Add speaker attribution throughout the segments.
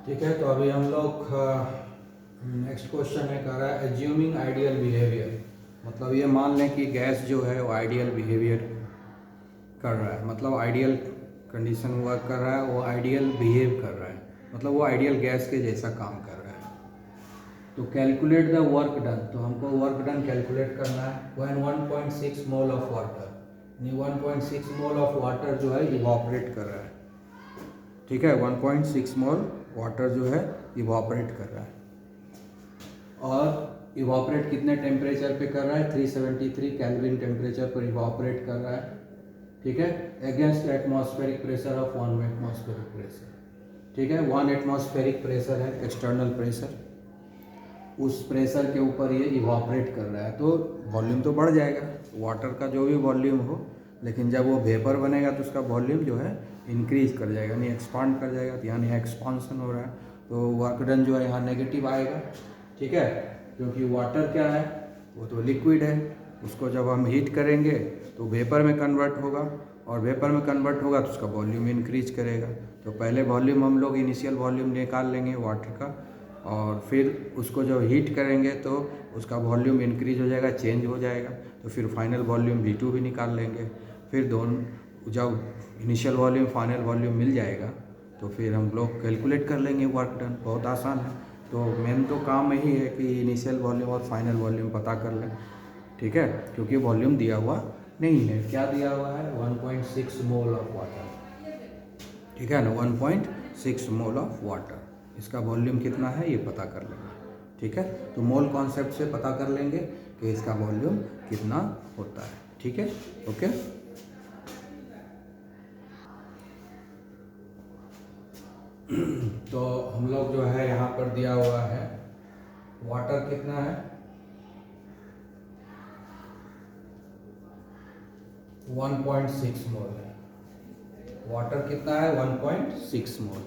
Speaker 1: ठीक है, तो अभी हम लोग नेक्स्ट क्वेश्चन है, कर रहा है एज्यूमिंग आइडियल बिहेवियर। मतलब ये मान लें कि गैस जो है वो आइडियल बिहेवियर कर रहा है, मतलब आइडियल कंडीशन वर्क कर रहा है, वो आइडियल बिहेव कर रहा है, मतलब वो आइडियल गैस के जैसा काम कर रहा है। तो कैलकुलेट द वर्क डन, तो हमको वर्क डन कैलकुलेट करना है। When 1.6 mole of water, 1.6 mole of water जो है इवॉपरेट कर रहा है। ठीक है, 1.6 मोल वाटर जो है इवॉपरेट कर रहा है, और इवॉपरेट कितने टेम्परेचर पे कर रहा है? 373 केल्विन टेम्परेचर पर इवॉपरेट कर रहा है। ठीक है, against atmospheric pressure of 1 atmospheric pressure. ठीक है, 1 एटमॉस्फेरिक प्रेशर है एक्सटर्नल प्रेशर, उस प्रेशर के ऊपर ये इवॉपरेट कर रहा है। तो वॉल्यूम तो बढ़ जाएगा, वाटर का जो भी वॉल्यूम हो, लेकिन जब वो वेपर बनेगा तो उसका वॉल्यूम जो है इंक्रीज कर जाएगा, यानी एक्सपांड कर जाएगा। तो यहाँ एक्सपांसन हो रहा है, तो वर्क डन जो है यहाँ नेगेटिव आएगा। ठीक है, क्योंकि वाटर क्या है, वो तो लिक्विड है, उसको जब हम हीट करेंगे तो वेपर में कन्वर्ट होगा, और वेपर में कन्वर्ट होगा तो उसका वॉल्यूम इंक्रीज करेगा। तो पहले वॉल्यूम हम लोग इनिशियल वॉल्यूम निकाल लेंगे वाटर का, और फिर उसको जब हीट करेंगे तो उसका वॉल्यूम इंक्रीज हो जाएगा, चेंज हो जाएगा। तो फिर फाइनल वॉल्यूम V2 भी निकाल लेंगे। फिर दोनों जब इनिशियल वॉल्यूम फाइनल वॉल्यूम मिल जाएगा तो फिर हम लोग कैलकुलेट कर लेंगे वर्क डन। बहुत आसान है। तो मेन तो काम यही है कि इनिशियल वॉल्यूम और फाइनल वॉल्यूम पता कर लें। ठीक है, क्योंकि वॉल्यूम दिया हुआ नहीं है। क्या दिया हुआ है? 1.6 मोल ऑफ वाटर। ठीक है ना, 1.6 मोल ऑफ वाटर। इसका वॉल्यूम कितना है ये पता कर लेंगे। ठीक है, तो मोल कॉन्सेप्ट से पता कर लेंगे कि इसका वॉल्यूम कितना होता है। ठीक है, ओके। तो हम लोग जो है यहाँ पर दिया हुआ है वाटर कितना है, 1.6 मोल है। वाटर कितना है? 1.6 मोल।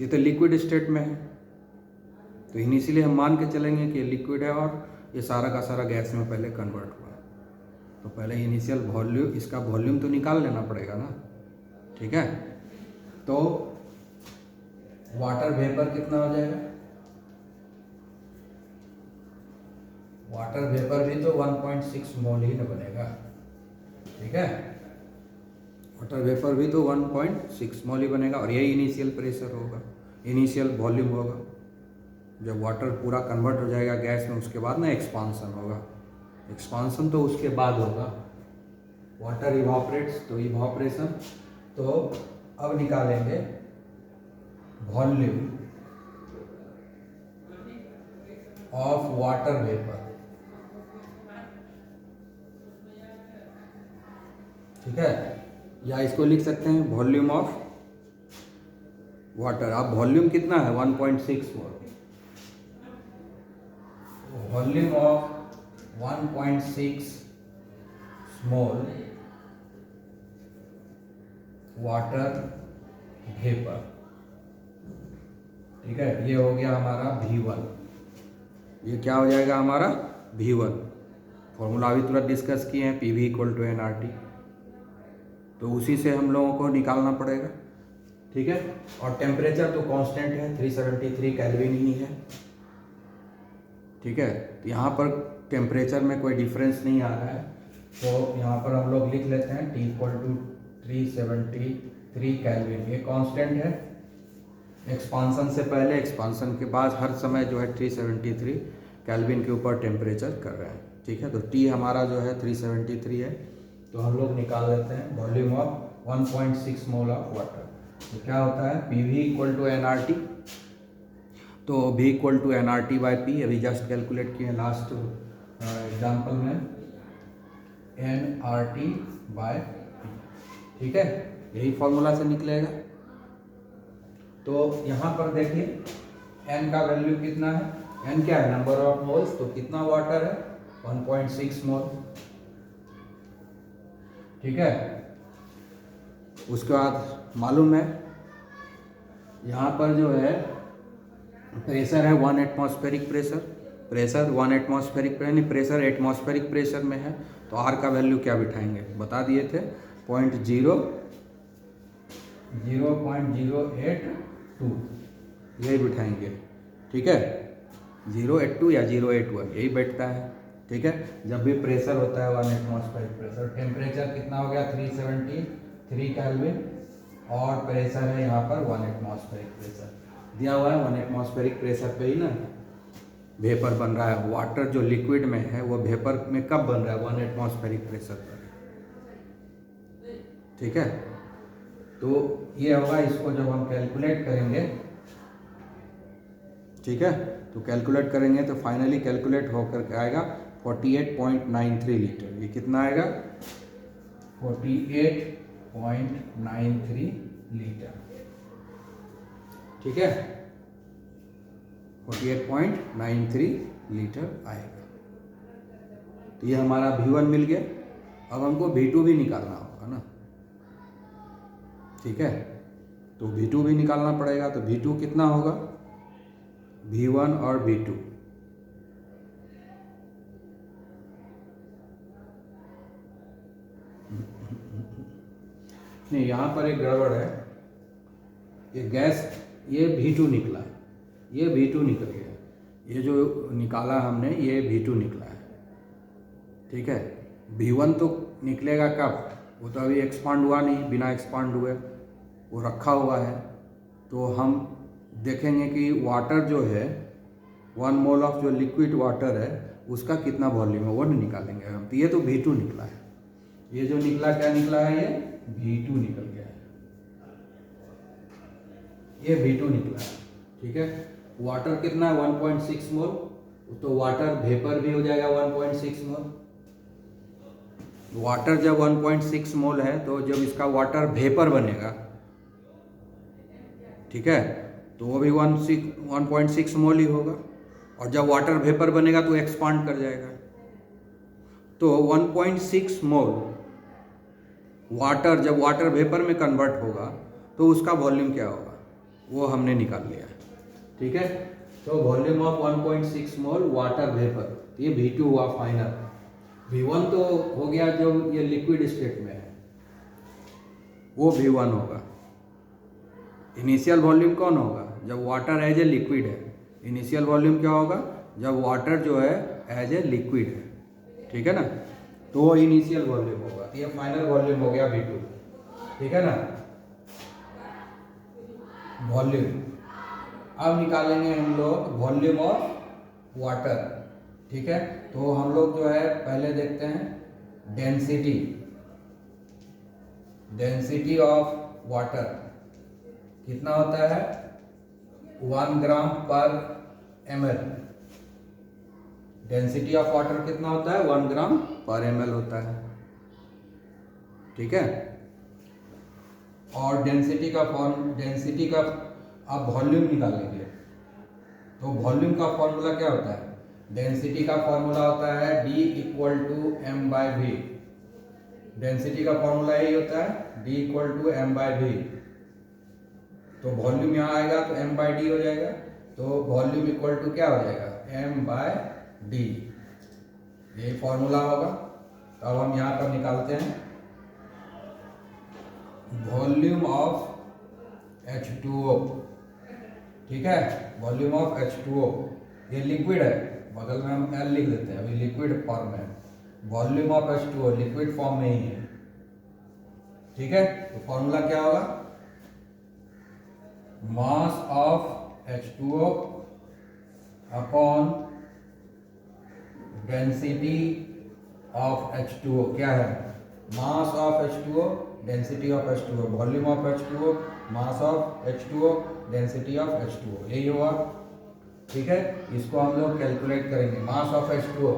Speaker 1: ये तो लिक्विड स्टेट में है, तो इनिशियली हम मान के चलेंगे कि लिक्विड है और ये सारा का सारा गैस में पहले कन्वर्ट हुआ। तो पहले इनिशियल वॉल्यूम, इसका वॉल्यूम तो निकाल लेना पड़ेगा ना। ठीक है, तो वाटर वेपर कितना हो जाएगा? वाटर वेपर भी तो 1.6 मोल ही ना बनेगा। ठीक है, वाटर वेपर भी तो 1.6 मोल ही बनेगा, और यही इनिशियल प्रेशर होगा, इनिशियल वॉल्यूम होगा। जब वाटर पूरा कन्वर्ट हो जाएगा गैस में, उसके बाद ना एक्सपांसन होगा। एक्सपांसन तो उसके बाद होगा। वाटर इवॉपरेट्स तो इवॉपरेशन। तो अब निकालेंगे वॉल्यूम ऑफ वाटर वेपर। ठीक है, या इसको लिख सकते हैं वॉल्यूम ऑफ वाटर। अब वॉल्यूम कितना है? 1.6 mole. Volume of 1.6 mole water vapour. ठीक है, ये हो गया हमारा V1। ये क्या हो जाएगा हमारा? V1। फॉर्मूला अभी तुरंत डिस्कस किए हैं, PV = nRT। तो उसी से हम लोगों को निकालना पड़ेगा। ठीक है, और टेम्परेचर तो कांस्टेंट है, 373 केल्विन ही है। ठीक है, तो यहाँ पर टेम्परेचर में कोई डिफरेंस नहीं आ रहा है, तो यहाँ पर हम लोग लिख लेते हैं T = 373 केल्विन। ये कांस्टेंट है। एक्सपांसन से पहले, एक्सपांसन के बाद हर समय जो है 373 केल्विन के ऊपर टेम्परेचर कर रहे हैं। ठीक है, तो T हमारा जो है 373 है। तो हम लोग निकाल लेते हैं volume of 1.6 mole of water. तो क्या होता है? PV = nRT। तो V = nRT/P। अभी जस्ट कैलकुलेट किए लास्ट एग्जाम्पल में, nRT/P। ठीक है, यही फॉर्मूला से निकलेगा। तो यहाँ पर देखिए n का वैल्यू कितना है? n क्या है? Number of moles. तो कितना वाटर है? 1.6 मोल। ठीक है, उसके बाद मालूम है यहाँ पर जो है प्रेशर है 1 atmospheric pressure. Pressure 1 atmospheric pressure, यानी प्रेशर एटमॉस्फेरिक प्रेशर में है। तो R का वैल्यू क्या बिठाएंगे? बता दिए थे 0.082। यही बिठाएंगे, ठीक है। 082 या 081 यही बैठता है, ठीक है। जब भी प्रेशर होता है 1 एटमॉस्फेरिक प्रेशर, टेम्परेचर कितना हो गया 373 केल्विन, और प्रेशर है यहाँ पर 1 एटमॉस्फेरिक प्रेशर दिया हुआ है। 1 एटमॉस्फेरिक प्रेशर पे ही ना वेपर बन रहा है। वाटर जो लिक्विड में है वो वेपर में कब बन रहा है, 1 एटमॉस्फेरिक प्रेशर पर, ठीक है। तो ये होगा, इसको जब हम कैलकुलेट करेंगे, ठीक है, तो कैलकुलेट करेंगे तो फाइनली कैलकुलेट होकर के आएगा 48.93 लीटर। ये कितना आएगा 48.93 लीटर, ठीक है, 48.93 लीटर आएगा। तो ये हमारा V1 मिल गया। अब हमको V2 भी निकालना होगा ना, ठीक है। तो V2 भी निकालना पड़ेगा। तो V2 कितना होगा, V1 और V2, नहीं यहाँ पर एक गड़बड़ है। ये गैस, ये V2 निकला, ये V2 निकल गया, ये जो निकाला हमने ये V2 निकला है, ठीक है। V1 तो निकलेगा कब, वो तो अभी एक्सपांड हुआ नहीं, बिना एक्सपांड हुए वो रखा हुआ है। तो हम देखेंगे कि वाटर जो है 1 मोल ऑफ जो लिक्विड वाटर है उसका कितना वॉल्यूम है वो नहीं निकालेंगे हम। तो ये तो V2 निकला है, ये जो निकला क्या निकला है, ये V2 निकल गया है, ये V2 निकला है, ठीक है। वाटर कितना है 1.6 मोल, तो वाटर वेपर भी हो जाएगा 1.6 मोल। वाटर जब 1.6 मोल है तो जब इसका वाटर वेपर बनेगा, ठीक है, तो वो भी 1.6 मोल ही होगा। और जब वाटर वेपर बनेगा तो एक्सपांड कर जाएगा। तो 1.6 मोल वाटर जब वाटर वेपर में कन्वर्ट होगा तो उसका वॉल्यूम क्या होगा वो हमने निकाल लिया, ठीक है। तो volume of 1.6 mole water vapour, ये V2 हुआ फाइनल। V1 तो हो गया जो ये लिक्विड स्टेट में है, वो V1 होगा। इनिशियल वॉल्यूम कौन होगा, जब वाटर एज ए लिक्विड है। इनिशियल वॉल्यूम क्या होगा, जब वाटर जो है एज ए लिक्विड है, ठीक है ना, तो वो इनिशियल वॉल्यूम होगा। ये फाइनल वॉल्यूम हो गया V2, ठीक है ना। वॉल्यूम अब निकालेंगे हम लोग वॉल्यूम ऑफ वाटर, ठीक है। तो हम लोग जो है पहले देखते हैं डेंसिटी, डेंसिटी ऑफ वाटर कितना होता है 1 ग्राम पर ml। डेंसिटी ऑफ वाटर कितना होता है 1 ग्राम पर ml होता है, ठीक है। और डेंसिटी का आप वॉल्यूम निकालेंगे तो वॉल्यूम का फॉर्मूला क्या होता है, डेंसिटी का फॉर्मूला होता है D = m/v। डेंसिटी का फॉर्मूला यही होता है D = m/v। तो वॉल्यूम यहाँ आएगा तो m/d हो जाएगा। तो वॉल्यूम इक्वल टू क्या हो जाएगा m/d, यही फॉर्मूला होगा। तो अब हम यहाँ पर निकालते हैं वॉल्यूम ऑफ H2O, ठीक है। वॉल्यूम ऑफ H2O, ये लिक्विड है, बगल में हम L लिख देते हैं, अभी लिक्विड फॉर्म में। Volume of H2O liquid form में ही है, ठीक है। तो फॉर्मूला क्या होगा, mass of H2O upon density of H2O। क्या है, mass of H2O density of H2O, volume of H2O mass of H2O density of H2O, यही होगा, ठीक है। इसको हम लोग कैलकुलेट करेंगे, मास ऑफ H2O,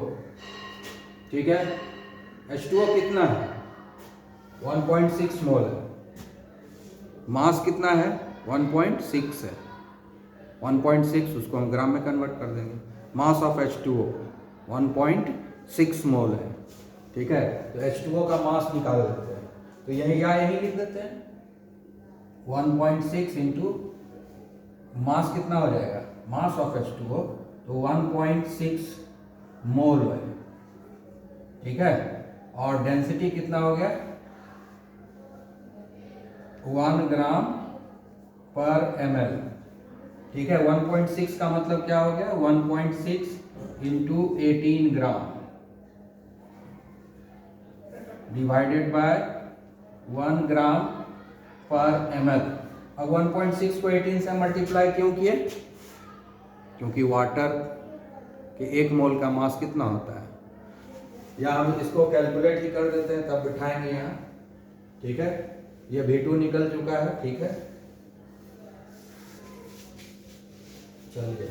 Speaker 1: ठीक है। H2O कितना है 1.6 मोल है, मास कितना है 1.6 है, 1.6 उसको हम ग्राम में कन्वर्ट कर देंगे। मास ऑफ H2O 1.6 मोल है, ठीक है। तो H2O का मास निकाल देते हैं, तो यही लिख देते हैं 1.6 इंटू मास कितना हो जाएगा, मास ऑफ H2O तो 1.6 मोल है, ठीक है। और डेंसिटी कितना हो गया 1 ग्राम पर ml, ठीक है, 1.6 का मतलब क्या हो गया, 1.6 इंटू 18 ग्राम डिवाइडेड बाय 1 ग्राम पर ml। अब 1.6 को 18 से मल्टीप्लाई क्यों किए, क्योंकि वाटर के 1 मोल का मास कितना होता है, या हम इसको कैलकुलेट ही कर देते हैं तब बिठाएंगे यहाँ। ठीक है, ये V2 निकल चुका है। ठीक है, चलिए,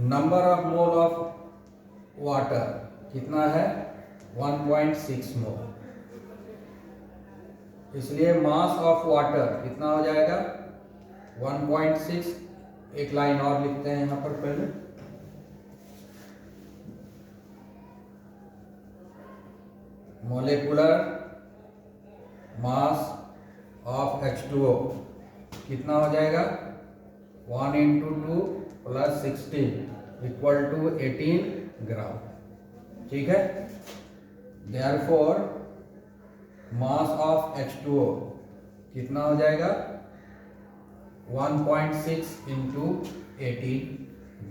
Speaker 1: number of mole of water कितना है, 1.6 मोल। इसलिए मास ऑफ वाटर कितना हो जाएगा, 1.6। एक लाइन और लिखते हैं यहां पर पहले, मोलेकुलर मास ऑफ H2O कितना हो जाएगा, 1 इंटू 2 प्लस 16 इक्वल टू 18 ग्राम। ठीक है, देयरफॉर मास ऑफ H2O कितना हो जाएगा, 1.6 इंटू 18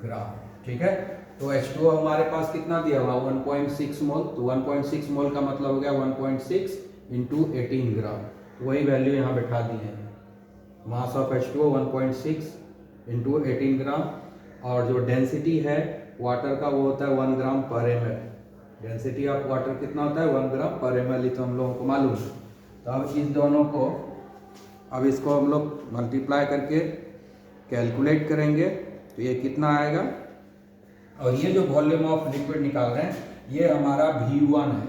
Speaker 1: ग्राम। ठीक है, तो H2O हमारे पास कितना दिया हुआ, 1.6 मोल। तो 1.6 मोल का मतलब हो गया 1.6 इंटू 18 ग्राम। तो वही वैल्यू यहाँ बैठा दी है, मास ऑफ H2O 1.6 इंटू 18 ग्राम। और जो डेंसिटी है वाटर का वो होता है 1 ग्राम पर ml। डेंसिटी ऑफ वाटर कितना होता है, 1 ग्राम पर ml, ये तो हम लोगों को मालूम है। तो अब इस दोनों को, अब इसको हम लोग मल्टीप्लाई करके कैलकुलेट करेंगे तो ये कितना आएगा। और ये जो वॉल्यूम ऑफ लिक्विड निकाल रहे हैं ये हमारा V1 है।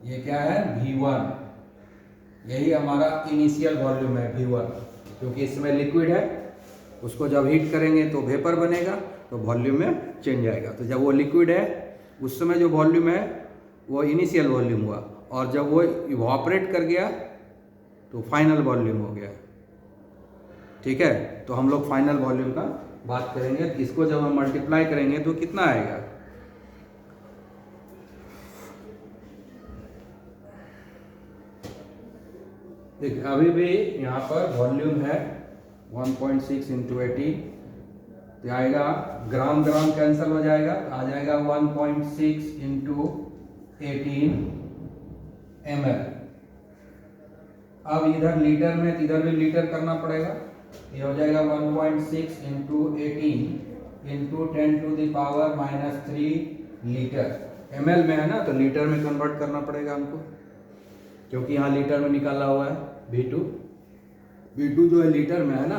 Speaker 1: ये क्या है, V1। यही हमारा इनिशियल वॉल्यूम है V1, क्योंकि इसमें लिक्विड है, उसको जब हीट करेंगे तो वेपर बनेगा, तो वॉल्यूम में चेंज आएगा। तो जब वो लिक्विड है उस समय जो वॉल्यूम है वो इनिशियल वॉल्यूम हुआ, और जब वो इवापोरेट कर गया तो फाइनल वॉल्यूम हो गया। ठीक है, तो हम लोग फाइनल वॉल्यूम का बात करेंगे। इसको जब हम मल्टीप्लाई करेंगे तो कितना आएगा, देखिए अभी भी यहाँ पर वॉल्यूम है 1.6 इंटू 18, तो आएगा ग्राम ग्राम कैंसिल हो जाएगा, आ जाएगा 1.6 इंटू 18 ml। अब इधर लीटर में, इधर भी लीटर करना पड़ेगा, ये हो जाएगा 1.6 into 18 into 10 to the power -3 litre. ml में है ना, तो लीटर में कन्वर्ट करना पड़ेगा हमको, क्योंकि यहाँ लीटर में निकाला हुआ है V2 जो है लीटर में है ना,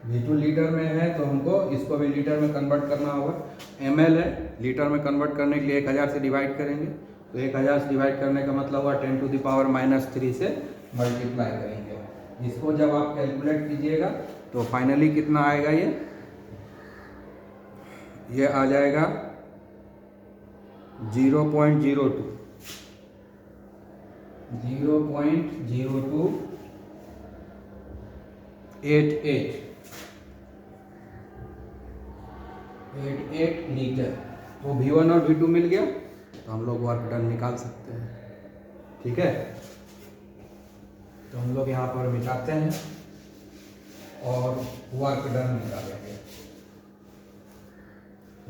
Speaker 1: V2 लीटर में है, तो हमको इसको भी लीटर में कन्वर्ट करना होगा। ml है, लीटर में कन्वर्ट करने के लिए 1000 से डिवाइड करेंगे, तो 1000 से डिवाइड करने का मतलब हुआ 10 टू द पावर -3 से मल्टीप्लाई करेंगे। इसको जब आप कैलकुलेट कीजिएगा तो फाइनली कितना आएगा, ये आ जाएगा 0.02 88 लीटर। तो V1 और V2 मिल गया, तो हम लोग वर्क डन निकाल सकते हैं। ठीक है, तो हम लोग यहाँ पर मिटाते हैं और वर्क डन निकालेंगे।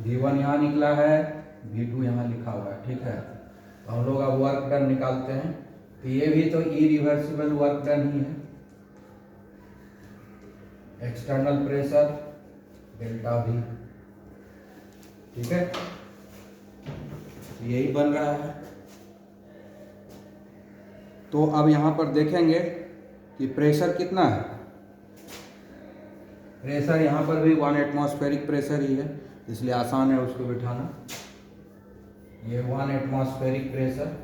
Speaker 1: V1 यहाँ निकला है, V2 यहाँ लिखा हुआ है। ठीक है, तो हम लोग अब वर्क डन निकालते हैं। तो ये भी तो इरिवर्सिबल वर्क डन ही है। External pressure delta V। ठीक है, यही बन रहा है। तो अब यहाँ पर देखेंगे कि प्रेशर कितना है। प्रेशर यहाँ पर भी 1 एटमॉस्फेरिक प्रेशर ही है, इसलिए आसान है उसको बिठाना। ये 1 एटमॉस्फेरिक प्रेशर,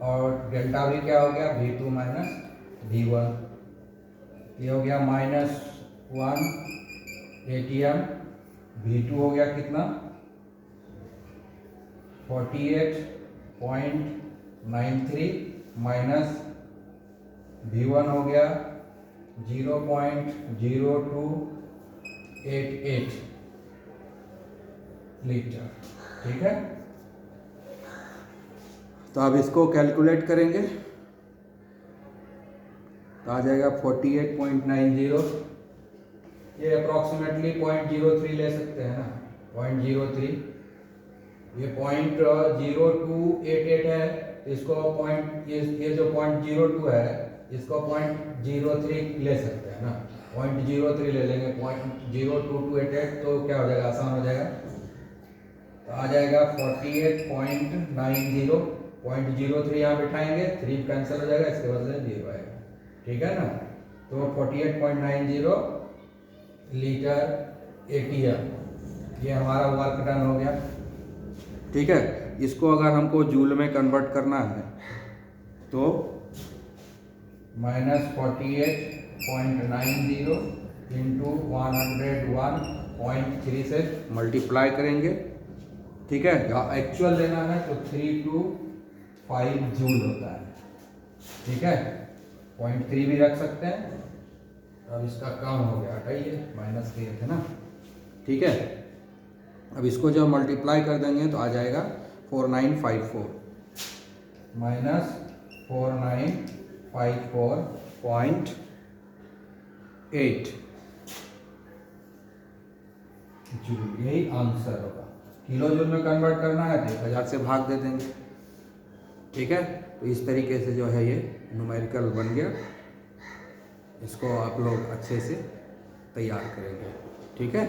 Speaker 1: और डेल्टा V क्या हो गया, V2 माइनस V1। ये हो गया -1 atm। V2 हो गया कितना, 48.93 माइनस V1 हो गया 0.0288 लीटर। ठीक है, तो अब इसको कैलकुलेट करेंगे तो आ जाएगा 48.90। ये अप्रॉक्सीमेटली 0.03 ले सकते हैं ना, 0.03। ये 0.0288 है, इसको ये जो 0.02 है इसको 0.03 ले सकते हैं ना, 0.03 ले लेंगे, 0.02288 तो क्या हो जाएगा, आसान हो जाएगा। तो आ जाएगा 48.90, 0.03 यहाँ बिठाएंगे, 3 कैंसिल हो जाएगा, इसके बदले 0 आएगा, ठीक है ना। तो 48.90 लीटर एटीएम, ये हमारा वर्क डन हो गया, ठीक है। इसको अगर हमको जूल में कन्वर्ट करना है तो -48.90 इंटू 101.3 से मल्टीप्लाई करेंगे, ठीक है। एक्चुअल लेना है तो 325 जूल होता है, ठीक है। 0.3 भी रख सकते हैं। अब इसका काम हो गया, हटाइए, माइनस किए थे ना, ठीक है। अब इसको जब मल्टीप्लाई कर देंगे तो आ जाएगा 4954 माइनस 4954.8 जूल, यही आंसर होगा। किलो जूल में कन्वर्ट करना है तो 1000 से भाग दे देंगे, ठीक है। तो इस तरीके से जो है ये न्यूमेरिकल बन गया, इसको आप लोग अच्छे से तैयार करेंगे, ठीक है।